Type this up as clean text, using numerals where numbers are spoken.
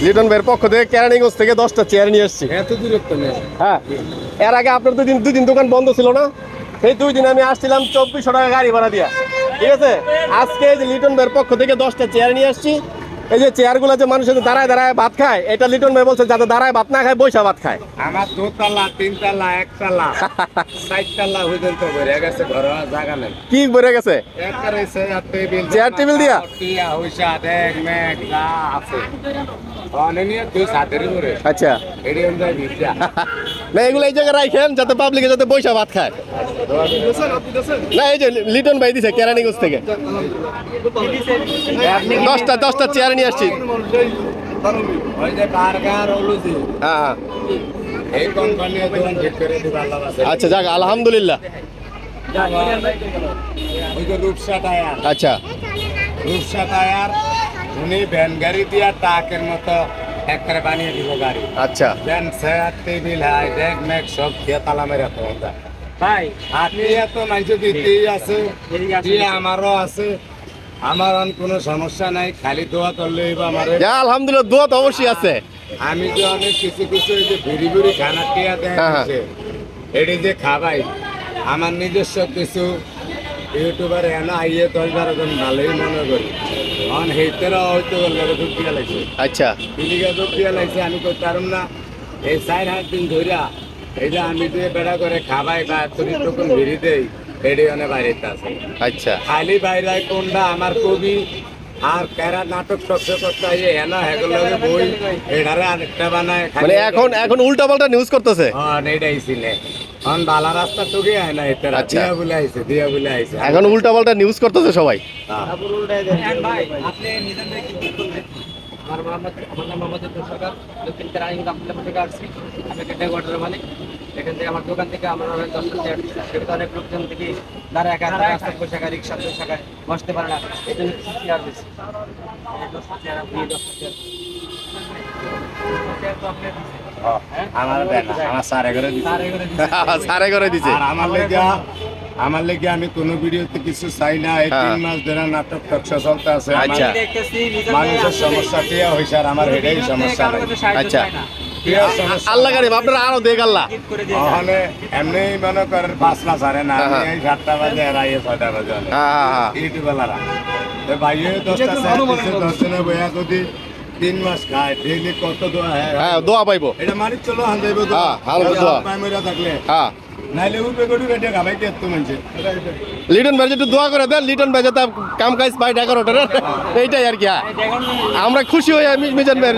লিটন ভাইয়ের পক্ষ থেকে কেরানীগঞ্জ থেকে 10টা চেয়ার নিয়ে এসেছি। এত দূরত্ব নেই। হ্যাঁ, এর আগে আপনার দুদিন দোকান বন্ধ ছিল না, সেই 2 দিন আমি আসছিলাম 2400 টাকা গাড়ি ভাড়া দিয়া। ঠিক আছে, আজকে এই যে লিটন ভাইয়ের পক্ষ থেকে 10টা চেয়ার নিয়ে আসছি। এই যে চেয়ারগুলো যে মানুষের দাঁড়ায় দাঁড়ায় ভাত খায়, এটা লিটন ভাই বলছে যাতে দাঁড়ায় ভাত না খায় বৈশা ভাত খায়। আমার 2 তলা 3 তলা 1 তলা 4 তলা পর্যন্ত ভরে গেছে, ঘর জায়গা নেই। কি বেড়ে গেছে একবারে চেয়ার টেবিল দিয়া? টিয়া হইছে দেখ মেঘ যা আছে অনেনিয়া তুই সাদের উপরে। আচ্ছা, এডি আমরা বিদ্যা না এগুলো এই জায়গায় রাখেন যাতে পাবলিকে যাতে বৈশা ভাত খায়। না এই যে লিটন ভাই দিছে কেরানীগঞ্জ থেকে 10টা চেয়ার নিয়ে আসছি। ওই যে বার্গার ওলুজি হ্যাঁ, এই কোম্পানি দোকান ঠিক করে দিবা আল্লাহ আছে। আচ্ছা যাক আলহামদুলিল্লাহ। ওই যে রূপসা টায়ার, আচ্ছা রূপসা টায়ার উনি ভ্যান গাড়ি দিয়া টাকের মতো একবারে বানিয়ে দিব গাড়ি। আচ্ছা, van chair table high deck মেক সব দিয়ে তালা মেরে রাখা ভাই। আপনি এত মানুষ দিতেই আছে, দিয়ে আমারও আছে, আমার আর কোনো সমস্যা নাই, খালি দোয়া করলে আমার। আলহামদুলিল্লাহ, দোয়া তো অবশ্যই আছে। আমি যে অনেক কিছু কিছু এই যে ভেরি ভেরি খানা টিয়া দেয় এটি যে খাবাই, আমার নিজস্ব কিছু ইউটিউবার এনে আইয়ে 10-12 জন ভালোই মনে করি অন হেতেরা হয়তো দুধ দিয়া লাগছে। আচ্ছা, দিদিকে দুধ দিয়া লাগছে, আমি করতে পারম না। এই 4-8 দিন ধরিয়া এই যে আমি যে বেড়া করে খাবাই বা তখন ভিড়ি দেই এটি অনেক বাইরেতে আছে। আচ্ছা, খালি বাইরে কোনটা আমার কবি আর কেরা নাটক টকশো করতে হয় এনা হেগুলো বই এটারে আরেকটা বানায় মানে এখন উল্টা পাল্টা নিউজ করতেছে। এটাই ছিলে এখন বালা রাস্তা টুকে হয় না এটা। আচ্ছা, দিয়া বলে আইছে এখন উল্টা পাল্টা নিউজ করতেছে সবাই। ভাই আপনি নিজের কি করবেন? আমার নাম মোহাম্মদ সরকার, দক্ষিণ কেরানীগঞ্জ আব্দুল্লাহ থেকে আসছি। আমি একটা কোয়ার্টার মালিক। এখান থেকে আমার দোকান থেকে আমরা 10টা চেয়ার দিচ্ছি। সেটা অনেক লোকজন থেকে দাঁড়ায় রাস্তায় বসে থাকা, রিক্সা বসে বসতে পারে না, এই জন্য কিছু চেয়ার দিচ্ছি। 10টা চেয়ার আপনি 10টা চেয়ার তো আপনি আমার দেন আমার সারে করে দিছে সারে করে দিছে। আর আমার লেগে আমি কোনো ভিডিওতে কিছু চাই না। এই 3 মাস ধরে নাটক টকশো চলতে আছে। আচ্ছা, মানুষের সমস্যা টিয়া হয়েছে আর আমার এটাই সমস্যা নাই। আচ্ছা, আল্লাহ কারিম আপনারা আরো দেখ আল্লাহ। ওখানে এমনি মনে করেন 5 মাস হারে না, আমি এই 7টা বাজে আর আইয়ে 6টা বাজে ইউটিউবেলারা তো ভাইয়ে 10টা স্যার 10 জনে বইয়া যদি 3 মাস খায় ডেইলি কত দোয়া হ্যাঁ দোয়া পাইবো। এটা মানি চলো হান যাইবো দোয়া। দোয়া প্রাইমারিয়া থাকলে হ্যাঁ নাইলে উপরে গড়ি বেটে গাবাই কে তো মানছে। লিটন ভাই একটু দোয়া করে দেন, লিটন ভাই যাতে কাম কাজ পাই ঢাকার হোটেলের, এইটাই আর কি। আমরা খুশি হই আমি মিজান ভাইয়ের।